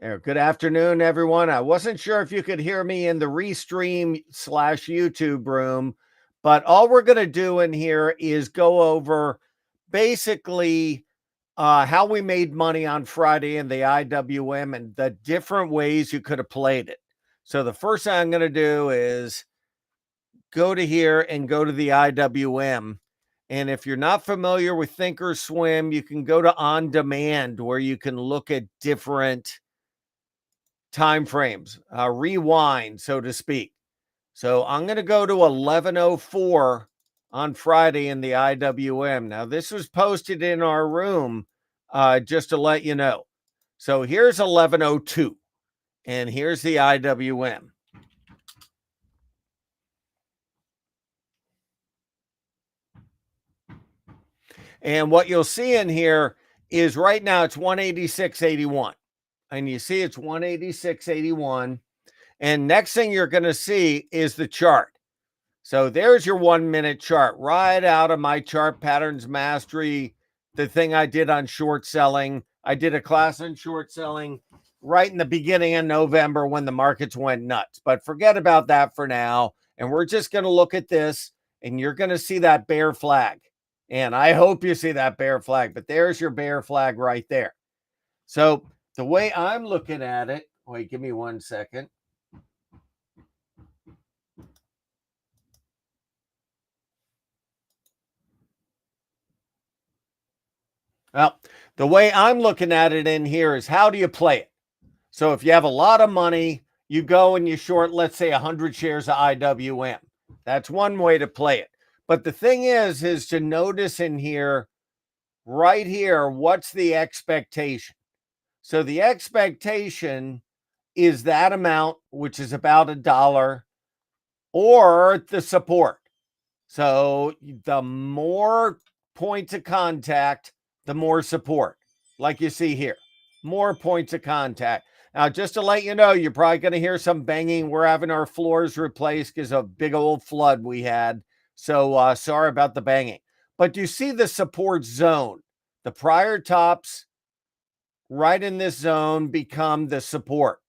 Good afternoon, everyone. I wasn't sure if you could hear me in the restream / YouTube room, but all we're going to do in here is go over basically how we made money on Friday in the IWM and the different ways you could have played it. So the first thing I'm going to do is go to here and go to the IWM. And if you're not familiar with Thinkorswim, you can go to On Demand where you can look at different time frames, rewind, so to speak. So I'm going to go to 11:04 on Friday in the IWM. Now, this was posted in our room just to let you know. So here's 11:02, and here's the IWM. And what you'll see in here is right now it's 186.81. And you see it's 186.81. And next thing you're going to see is the chart. So there's your 1 minute chart right out of my chart patterns mastery, the thing I did on short selling. I did a class on short selling right in the beginning of November when the markets went nuts. But forget about that for now. And we're just going to look at this and you're going to see that bear flag. And I hope you see that bear flag, but there's your bear flag right there. So the way I'm looking at it, wait, give me 1 second. Well, the way I'm looking at it in here is how do you play it? So if you have a lot of money, you go and you short, let's say 100 shares of IWM. That's one way to play it. But the thing is to notice in here, right here, what's the expectation? So the expectation is that amount, which is about $1, or the support. So the more points of contact, the more support, like you see here, more points of contact. Now, just to let you know, you're probably going to hear some banging. We're having our floors replaced because of a big old flood we had. So sorry about the banging. But you see the support zone. The prior tops right in this zone become the support.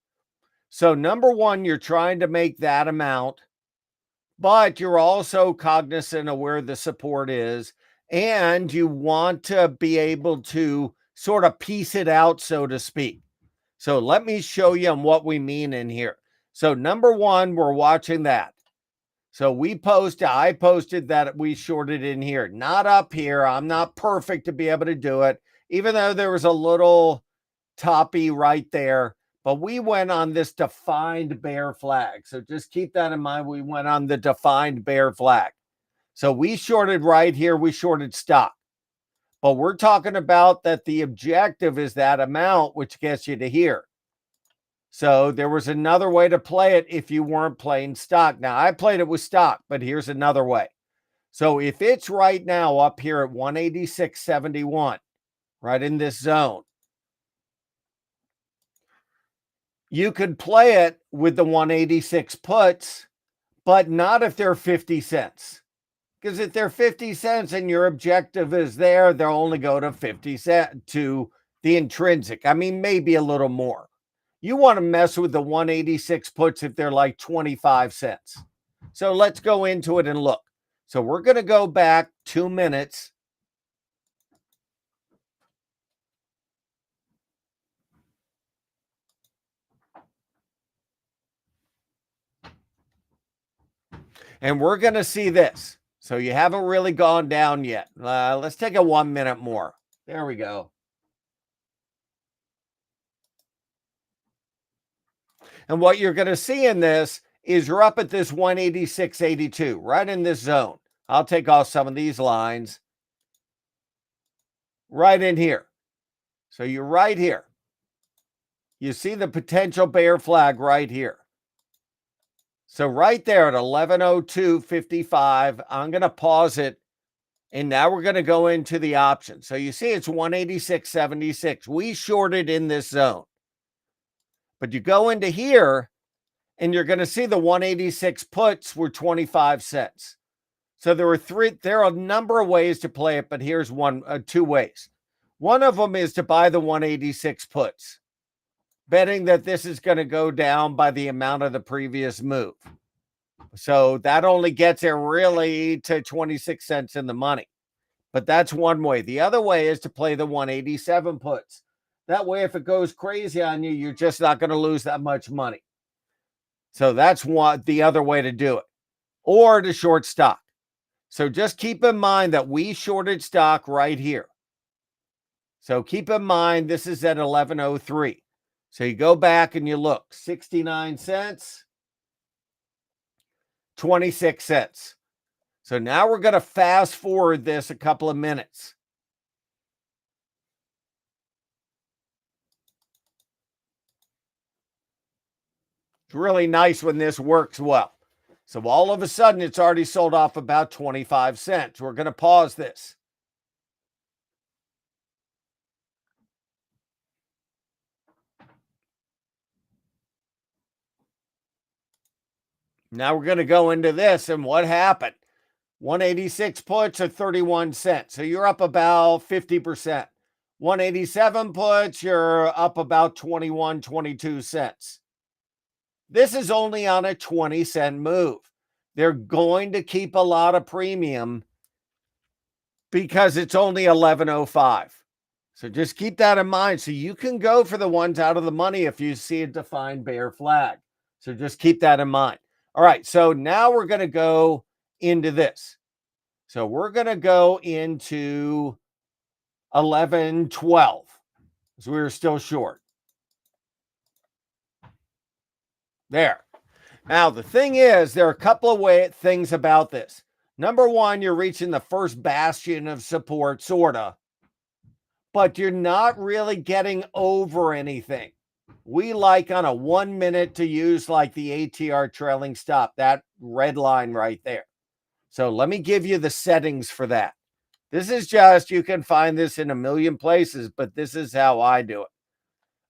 So number one, you're trying to make that amount, but you're also cognizant of where the support is. And you want to be able to sort of piece it out, so to speak. So let me show you what we mean in here. So number one, we're watching that. So I posted that we shorted in here, not up here. I'm not perfect to be able to do it, even though there was a little toppy right there. But we went on this defined bear flag. So just keep that in mind. We went on the defined bear flag. So we shorted right here. We shorted stock. But we're talking about that the objective is that amount, which gets you to here. So there was another way to play it if you weren't playing stock. Now, I played it with stock, but here's another way. So if it's right now up here at 186.71, right in this zone, you could play it with the 186 puts, but not if they're 50 cents. Because if they're 50 cents and your objective is there, they'll only go to 50 cents to the intrinsic. I mean, maybe a little more. You want to mess with the 186 puts if they're like 25 cents. So let's go into it and look. So we're going to go back 2 minutes. And we're going to see this. So you haven't really gone down yet. Let's take a 1 minute more. There we go. And what you're going to see in this is you're up at this 186.82, right in this zone. I'll take off some of these lines. Right in here. So you're right here. You see the potential bear flag right here. So right there at 11:02:55, I'm going to pause it. And now we're going to go into the option. So you see it's 186.76. We shorted in this zone. But you go into here and you're going to see the 186 puts were 25 cents. So there are a number of ways to play it, but here's two ways. One of them is to buy the 186 puts. betting that this is going to go down by the amount of the previous move. So that only gets it really to 26 cents in the money. But that's one way. The other way is to play the 187 puts. That way, if it goes crazy on you, you're just not going to lose that much money. So that's the other way to do it, or to short stock. So just keep in mind that we shorted stock right here. So keep in mind, this is at 1103. So you go back and you look, 69 cents, 26 cents. So now we're going to fast forward this a couple of minutes. It's really nice when this works well. So all of a sudden, it's already sold off about 25 cents. We're going to pause this. Now we're going to go into this, and what happened? 186 puts are 31 cents. So you're up about 50%. 187 puts, you're up about 21, 22 cents. This is only on a 20-cent move. They're going to keep a lot of premium because it's only 1105. So just keep that in mind. So you can go for the ones out of the money if you see a defined bear flag. So just keep that in mind. All right, so now we're going to go into this. So we're going to go into 1112. So we're still short. There. Now, the thing is, there are a couple of things about this. Number one, you're reaching the first bastion of support, sort of, but you're not really getting over anything. We like on a 1 minute to use like the ATR trailing stop, that red line right there. So let me give you the settings for that. This is just, you can find this in a million places, but this is how I do it.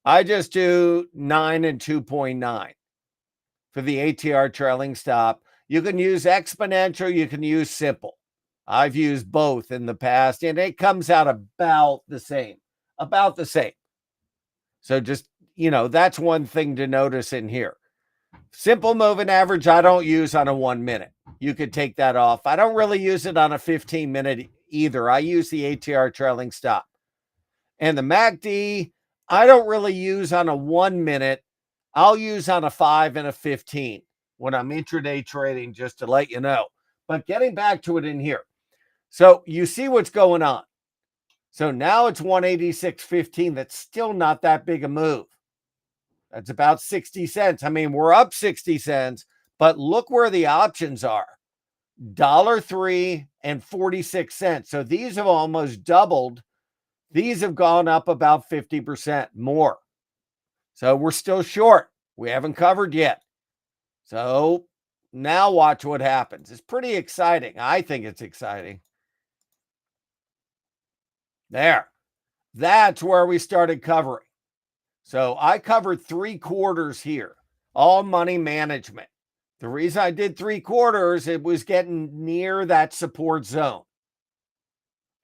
I just do 9 and 2.9 for the ATR trailing stop. You can use exponential, you can use simple. I've used both in the past, and it comes out about the same. About the same. So just, that's one thing to notice in here. Simple moving average, I don't use on a 1 minute. You could take that off. I don't really use it on a 15-minute either. I use the ATR trailing stop. And the MACD, I don't really use on a 1 minute. I'll use on a 5 and a 15 when I'm intraday trading, just to let you know. But getting back to it in here. So you see what's going on. So now it's 186.15. That's still not that big a move. That's about 60 cents. I mean, we're up 60 cents, but look where the options are. $1.03 and 46 cents. So these have almost doubled. These have gone up about 50% more. So we're still short. We haven't covered yet. So now watch what happens. It's pretty exciting. I think it's exciting. There. That's where we started covering. So I covered 3/4 here, all money management. The reason I did 3/4, it was getting near that support zone.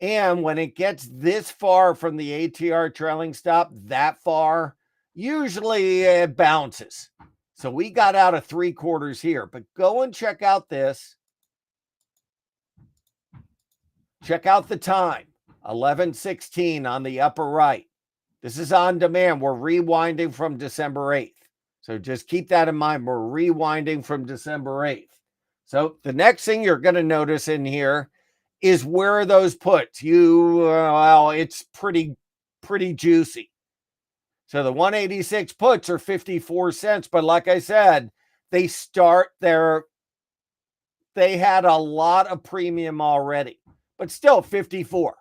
And when it gets this far from the ATR trailing stop, that far, usually it bounces. So we got out of 3/4 here, but go and check out this. Check out the time, 11:16 on the upper right. This is on demand. We're rewinding from December 8th. So just keep that in mind. We're rewinding from December 8th. So the next thing you're going to notice in here is, where are those puts? It's pretty juicy. So the 186 puts are 54 cents. But like I said, they had a lot of premium already, but still 54.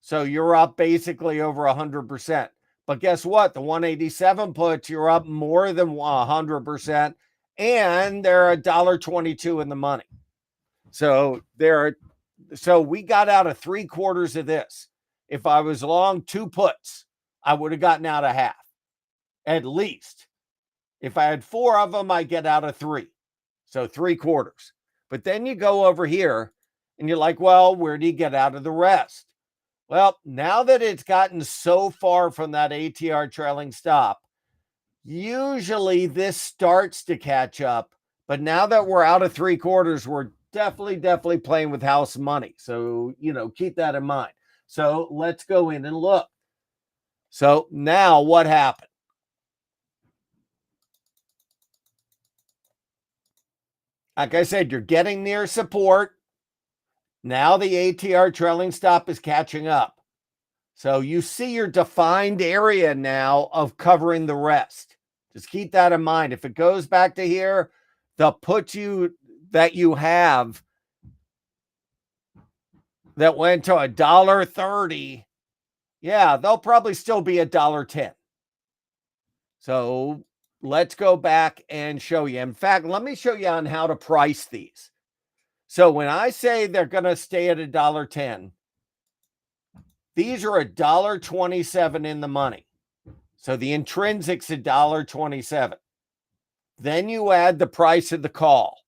So you're up basically over 100%. But guess what? The 187 puts, you're up more than 100%, and they're $1.22 in the money. So we got out of 3/4 of this. If I was long 2 puts, I would have gotten out of half, at least. If I had 4 of them, I get out of 3. So 3/4. But then you go over here and you're like, well, where do you get out of the rest? Well, now that it's gotten so far from that ATR trailing stop, Usually this starts to catch up, but now that we're out of 3/4, we're definitely playing with house money. So, keep that in mind. So let's go in and look. So now what happened? Like I said, you're getting near support. Now the ATR trailing stop is catching up. So you see your defined area now of covering the rest. Just keep that in mind. If it goes back to here, the puts that you have that went to $1.30, yeah, they'll probably still be $1.10. So let's go back and show you. In fact, let me show you on how to price these. So when I say they're going to stay at $1.10, these are $1.27 in the money. So the intrinsic's $1.27. Then you add the price of the call.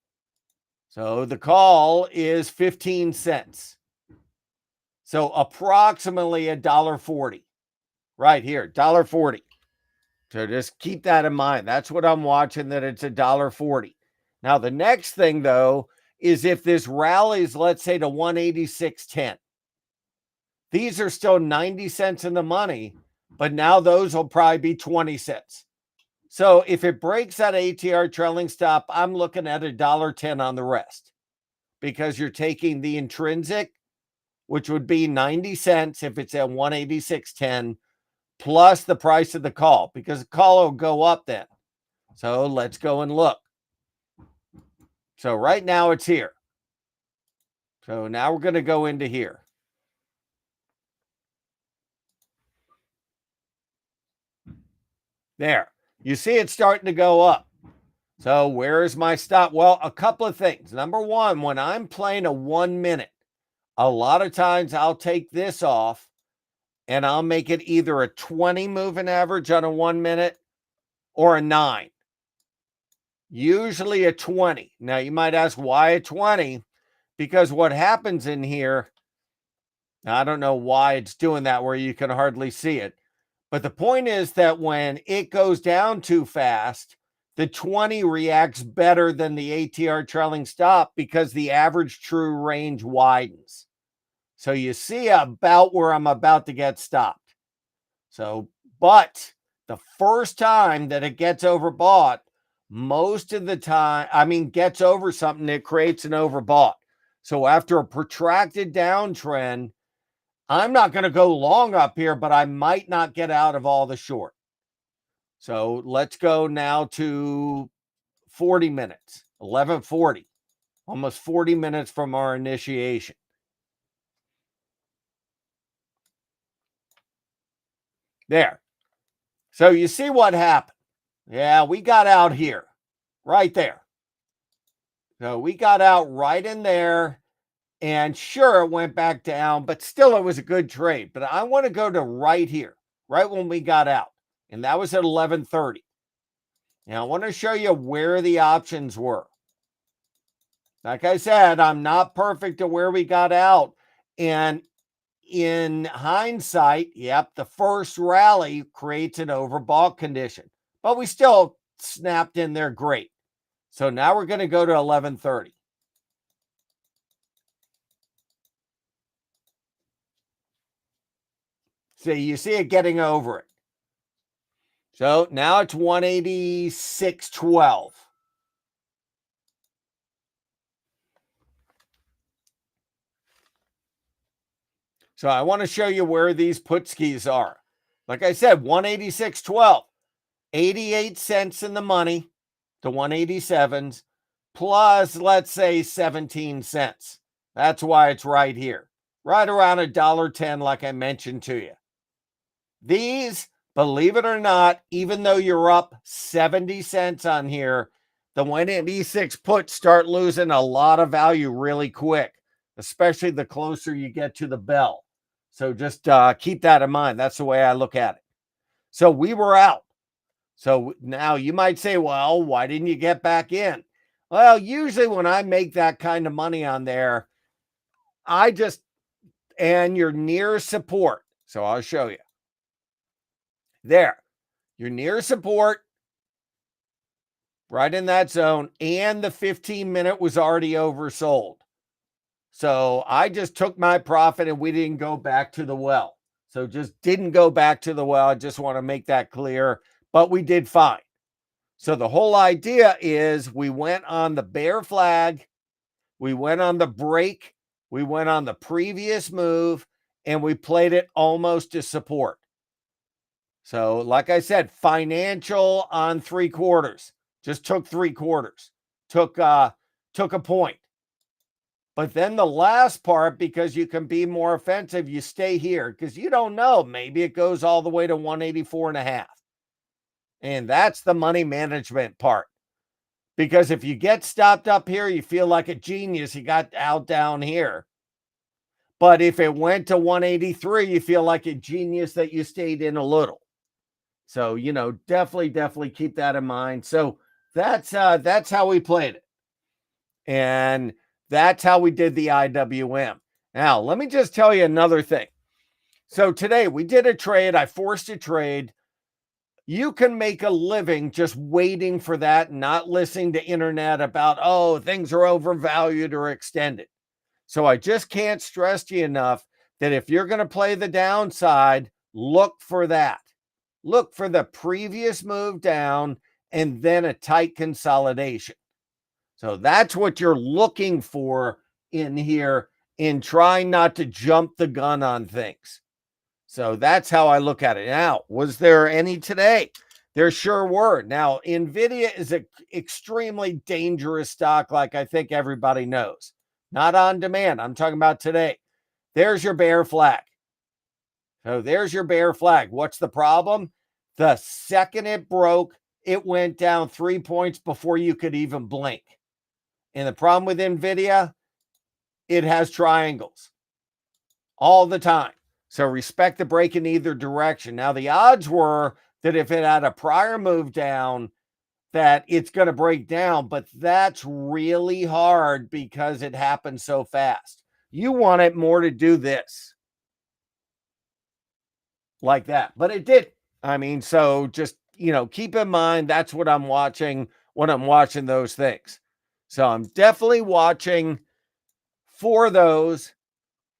So the call is 15 cents. So approximately $1.40 right here, $1.40. So just keep that in mind. That's what I'm watching, that it's $1.40. Now, the next thing, though, is if this rallies, let's say, to 186.10. These are still 90 cents in the money, but now those will probably be 20 cents. So if it breaks that ATR trailing stop, I'm looking at $1.10 on the rest, because you're taking the intrinsic, which would be 90 cents if it's at 186.10, plus the price of the call, because the call will go up then. So let's go and look. So right now it's here. So now we're going to go into here. There. You see it's starting to go up. So where is my stop? Well, a couple of things. Number one, when I'm playing a 1 minute, a lot of times I'll take this off and I'll make it either a 20 moving average on a 1 minute or a 9. Usually a 20. Now you might ask, why a 20? Because what happens in here, I don't know why it's doing that where you can hardly see it. But the point is that when it goes down too fast, the 20 reacts better than the ATR trailing stop because the average true range widens. So you see about where I'm about to get stopped. So, but the first time that it gets overbought, most of the time, gets over something, it creates an overbought. So after a protracted downtrend, I'm not going to go long up here, but I might not get out of all the short. So let's go now to 40 minutes, 11:40, almost 40 minutes from our initiation. There. So you see what happened. Yeah, we got out here, right there. So we got out right in there. And sure, it went back down, but still, it was a good trade. But I want to go to right here, right when we got out. And that was at 11:30. Now, I want to show you where the options were. Like I said, I'm not perfect to where we got out. And in hindsight, yep, the first rally creates an overbought condition, but we still snapped in there great. So now we're going to go to 11:30. So you see it getting over it. So now it's 186.12. So I want to show you where these put skis are. Like I said, 186.12, 88 cents in the money, the 187s, plus let's say 17 cents. That's why it's right here, right around $1.10, like I mentioned to you. These, believe it or not, even though you're up 70 cents on here, the 186 puts start losing a lot of value really quick, especially the closer you get to the bell. So just keep that in mind. That's the way I look at it. So we were out. So now you might say, well, why didn't you get back in? Well, usually when I make that kind of money on there, and you're near support. So I'll show you. There, you're near support. right in that zone, and the 15-minute was already oversold. So I just took my profit and we didn't go back to the well. So just didn't go back to the well. I just want to make that clear, but we did fine. So the whole idea is we went on the bear flag, we went on the break, we went on the previous move, and we played it almost to support. So, like I said, financial on 3/4. Just took 3/4. Took a point. But then the last part, because you can be more offensive, you stay here because you don't know. Maybe it goes all the way to 184.5. And that's the money management part. Because if you get stopped up here, you feel like a genius. You got out down here. But if it went to 183, you feel like a genius that you stayed in a little. So, definitely keep that in mind. So that's how we played it. And that's how we did the IWM. Now, let me just tell you another thing. So today we did a trade. I forced a trade. You can make a living just waiting for that, not listening to internet about, oh, things are overvalued or extended. So I just can't stress to you enough that if you're going to play the downside, look for that. Look for the previous move down and then a tight consolidation. So that's what you're looking for in here in trying not to jump the gun on things. So that's how I look at it. Now, was there any today? There sure were. Now, NVIDIA is an extremely dangerous stock, like I think everybody knows. Not on demand. I'm talking about today. There's your bear flag. So there's your bear flag. What's the problem? The second it broke, it went down 3 points before you could even blink. And the problem with NVIDIA, it has triangles all the time. So respect the break in either direction. Now, the odds were that if it had a prior move down, that it's going to break down, but that's really hard because it happens so fast. You want it more to do this like that, but it did. I mean, so just, keep in mind that's what I'm watching when I'm watching those things. So I'm definitely watching for those.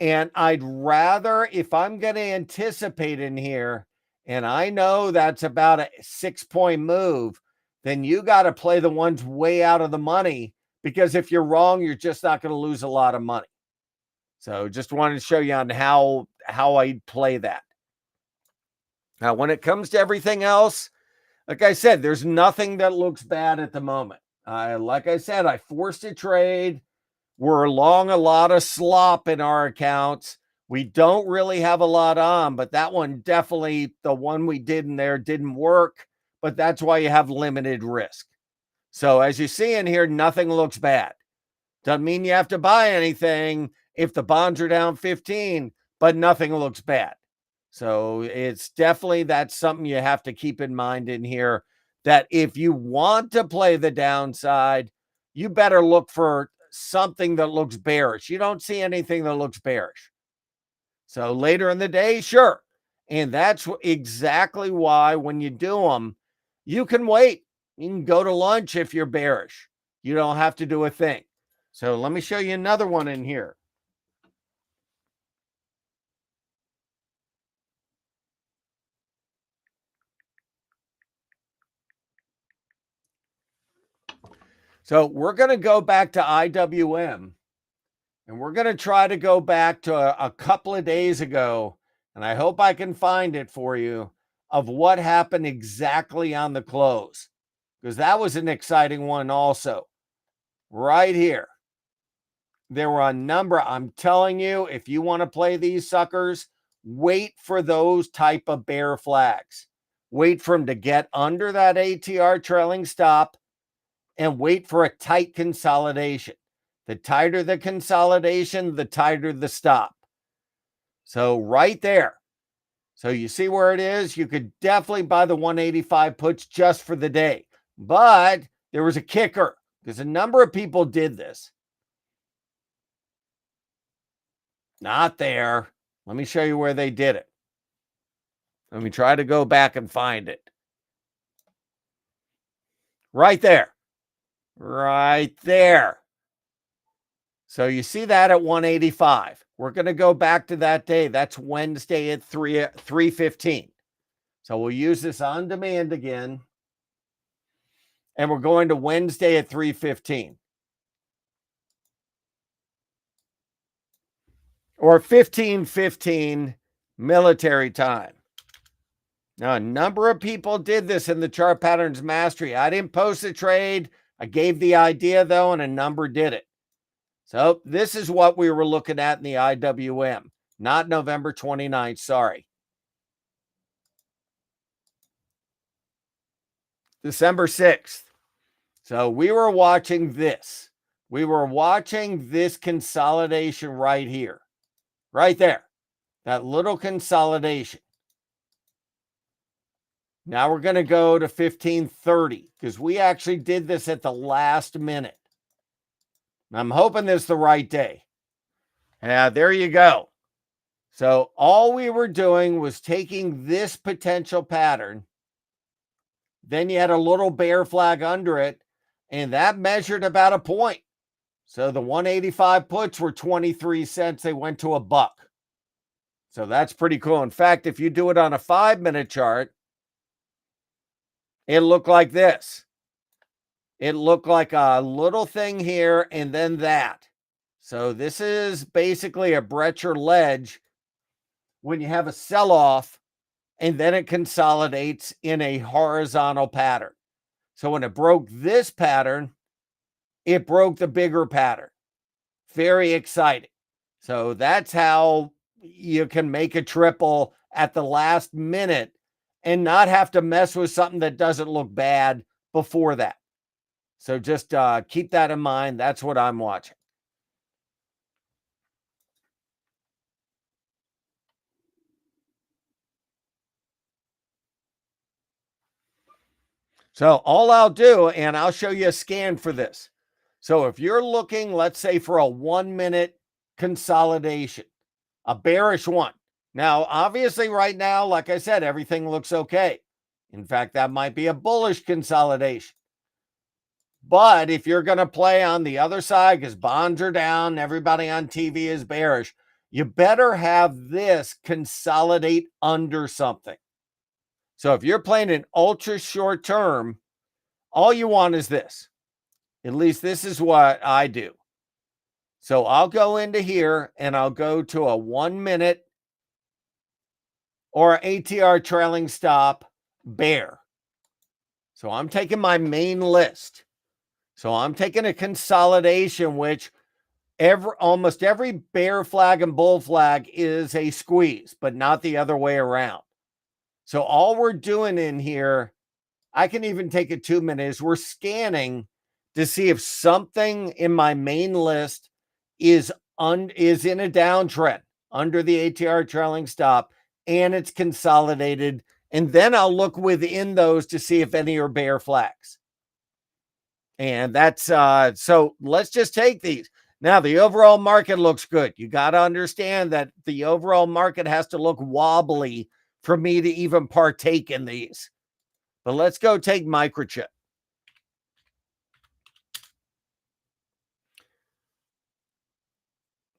And I'd rather, if I'm going to anticipate in here, and I know that's about a 6-point move, then you got to play the ones way out of the money, because if you're wrong, you're just not going to lose a lot of money. So just wanted to show you on how I play that. Now, when it comes to everything else, like I said, there's nothing that looks bad at the moment. Like I said, I forced a trade. We're long a lot of slop in our accounts. We don't really have a lot on, but that one definitely, the one we did in there didn't work, but that's why you have limited risk. So as you see in here, nothing looks bad. Doesn't mean you have to buy anything if the bonds are down 15, but nothing looks bad. So it's definitely, that's something you have to keep in mind in here, that if you want to play the downside, you better look for something that looks bearish. You don't see anything that looks bearish. So later in the day, sure. And that's exactly why when you do them, you can wait. You can go to lunch if you're bearish. You don't have to do a thing. So let me show you another one in here. So we're going to go back to IWM, and we're going to try to go back to a couple of days ago, and I hope I can find it for you, of what happened exactly on the close, because that was an exciting one also. Right here. There were a number. I'm telling you, if you want to play these suckers, wait for those type of bear flags. Wait for them to get under that ATR trailing stop and wait for a tight consolidation. The tighter the consolidation, the tighter the stop. So right there. So you see where it is? You could definitely buy the 185 puts just for the day. But there was a kicker, because a number of people did this. Not there. Let me show you where they did it. Let me try to go back and find it. Right there. right there. So you see that at 185. We're going to go back to that day. That's Wednesday at 3:15. So we'll use this on demand again. And we're going to Wednesday at 3:15. Or 15:15 military time. Now, a number of people did this in the Chart Patterns Mastery. I didn't post a trade. I gave the idea, though, and a number did it. So this is what we were looking at in the IWM, not November 29th. Sorry. December 6th. So we were watching this. We were watching this consolidation right here, right there, that little consolidation. Now we're going to go to 15:30 because we actually did this at the last minute. I'm hoping this is the right day. Yeah, there you go. So all we were doing was taking this potential pattern. Then you had a little bear flag under it, and that measured about a point. So the 185 puts were 23 cents. They went to $1. So that's pretty cool. In fact, if you do it on a 5-minute chart, it looked like this. It looked like a little thing here and then that. So this is basically a Brecher ledge when you have a sell-off and then it consolidates in a horizontal pattern. So when it broke this pattern, it broke the bigger pattern. Very exciting. So that's how you can make a triple at the last minute and not have to mess with something that doesn't look bad before that. So just keep that in mind. That's what I'm watching. So all I'll do, and I'll show you a scan for this. So if you're looking, let's say, for a 1-minute consolidation, a bearish one. Now, obviously right now, like I said, everything looks okay. In fact, that might be a bullish consolidation. But if you're going to play on the other side, because bonds are down, everybody on TV is bearish, you better have this consolidate under something. So if you're playing an ultra short term, all you want is this. At least this is what I do. So I'll go into here and I'll go to a 1-minute or ATR trailing stop bear. So I'm taking my main list. So I'm taking a consolidation, which almost every bear flag and bull flag is a squeeze, but not the other way around. So all we're doing in here, I can even take a 2-minute, is we're scanning to see if something in my main list is in a downtrend under the ATR trailing stop and it's consolidated. And then I'll look within those to see if any are bear flags. And that's so let's just take these. Now, the overall market looks good. You got to understand that the overall market has to look wobbly for me to even partake in these. But let's go take microchip.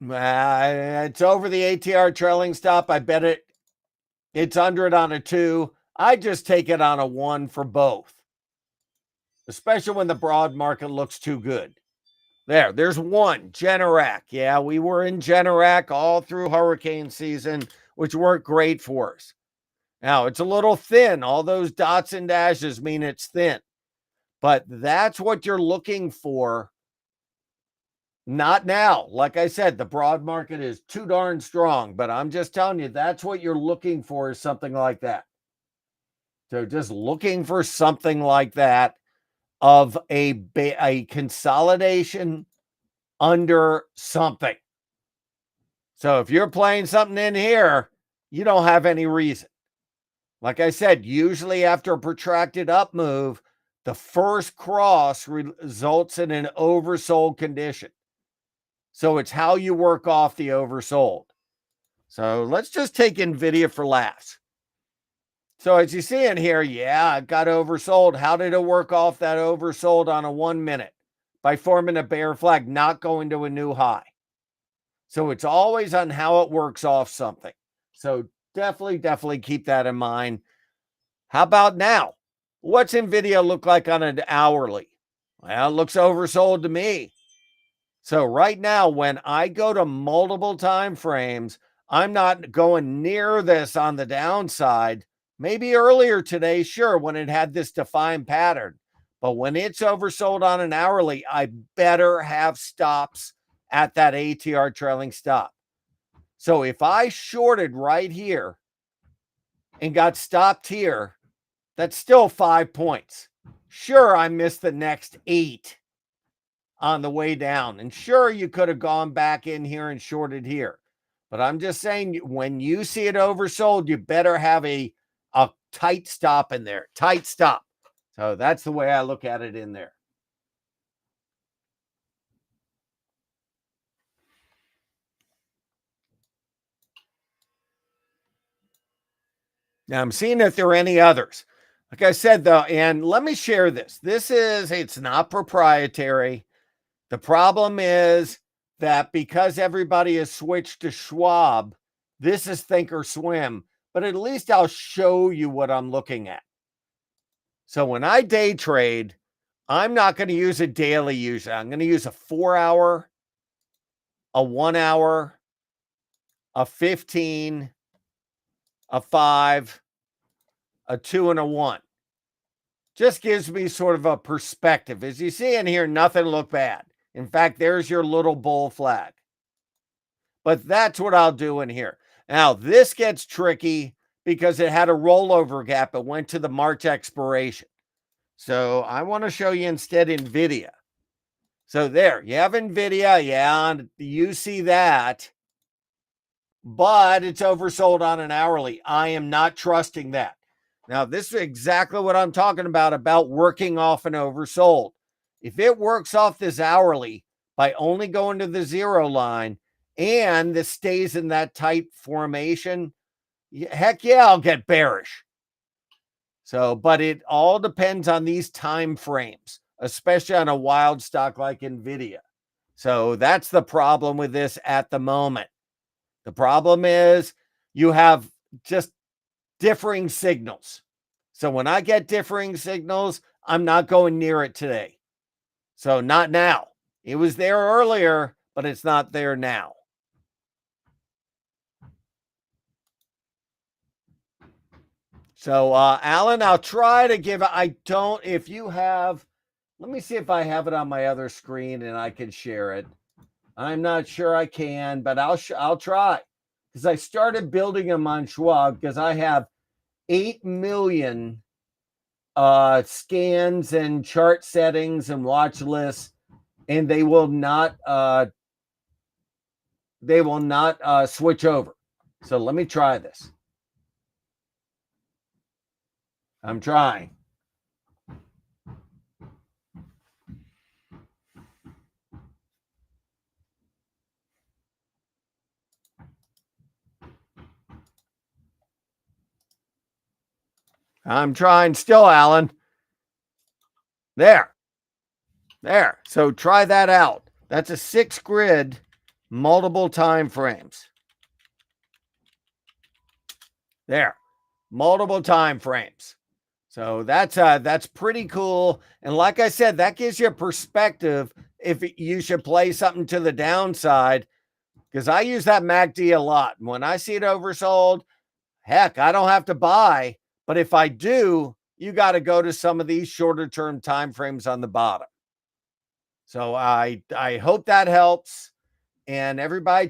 It's over the ATR trailing stop. I bet it's under it on a 2. I just take it on a 1 for both, especially when the broad market looks too good. There's 1, Generac. Yeah, we were in Generac all through hurricane season, which worked great for us. Now, it's a little thin. All those dots and dashes mean it's thin. But that's what you're looking for. Not now. Like I said, the broad market is too darn strong, but I'm just telling you, that's what you're looking for, is something like that. So just looking for something like that of a consolidation under something. So if you're playing something in here, you don't have any reason. Like I said, usually after a protracted up move, the first cross results in an oversold condition. So it's how you work off the oversold. So let's just take NVIDIA for laughs. So as you see in here, yeah, it got oversold. How did it work off that oversold on a 1-minute? by forming a bear flag, not going to a new high. So it's always on how it works off something. So definitely keep that in mind. How about now? What's NVIDIA look like on an hourly? Well, it looks oversold to me. So right now, when I go to multiple time frames, I'm not going near this on the downside. Maybe earlier today, sure, when it had this defined pattern. But when it's oversold on an hourly, I better have stops at that ATR trailing stop. So if I shorted right here and got stopped here, that's still 5 points. Sure, I missed the next 8 on the way down. And sure, you could have gone back in here and shorted here. But I'm just saying, when you see it oversold, you better have a tight stop in there. Tight stop. So that's the way I look at it in there. Now I'm seeing if there are any others. Like I said, though, and let me share this. It's not proprietary. The problem is that because everybody has switched to Schwab, this is think or swim, but at least I'll show you what I'm looking at. So when I day trade, I'm not going to use a daily user. I'm going to use a 4 hour, a 1 hour, a 15, a 5, a 2, and a 1. Just gives me sort of a perspective. As you see in here, nothing looked bad. In fact, there's your little bull flag. But that's what I'll do in here. Now, this gets tricky because it had a rollover gap. It went to the March expiration. So I want to show you instead NVIDIA. So there, you have NVIDIA. Yeah, you see that. But it's oversold on an hourly. I am not trusting that. Now, this is exactly what I'm talking about working off an oversold. If it works off this hourly by only going to the 0 line and this stays in that tight formation, heck yeah, I'll get bearish. So, but it all depends on these time frames, especially on a wild stock like NVIDIA. So that's the problem with this at the moment. The problem is you have just differing signals. So when I get differing signals, I'm not going near it today. So not now. It was there earlier, but it's not there now. So, Alan, I'll try to give, if you have, let me see if I have it on my other screen and I can share it. I'm not sure I can, but I'll try. Because I started building them on Schwab because I have 8 million scans and chart settings and watch lists, and they will not switch over. So let me try this. I'm trying. I'm trying still, Alan. There. So try that out. That's a 6 grid, multiple time frames. There. Multiple time frames. So that's pretty cool. And like I said, that gives you a perspective if you should play something to the downside, because I use that MACD a lot. When I see it oversold, heck, I don't have to buy. But if I do, you got to go to some of these shorter term time frames on the bottom. So I hope that helps. And everybody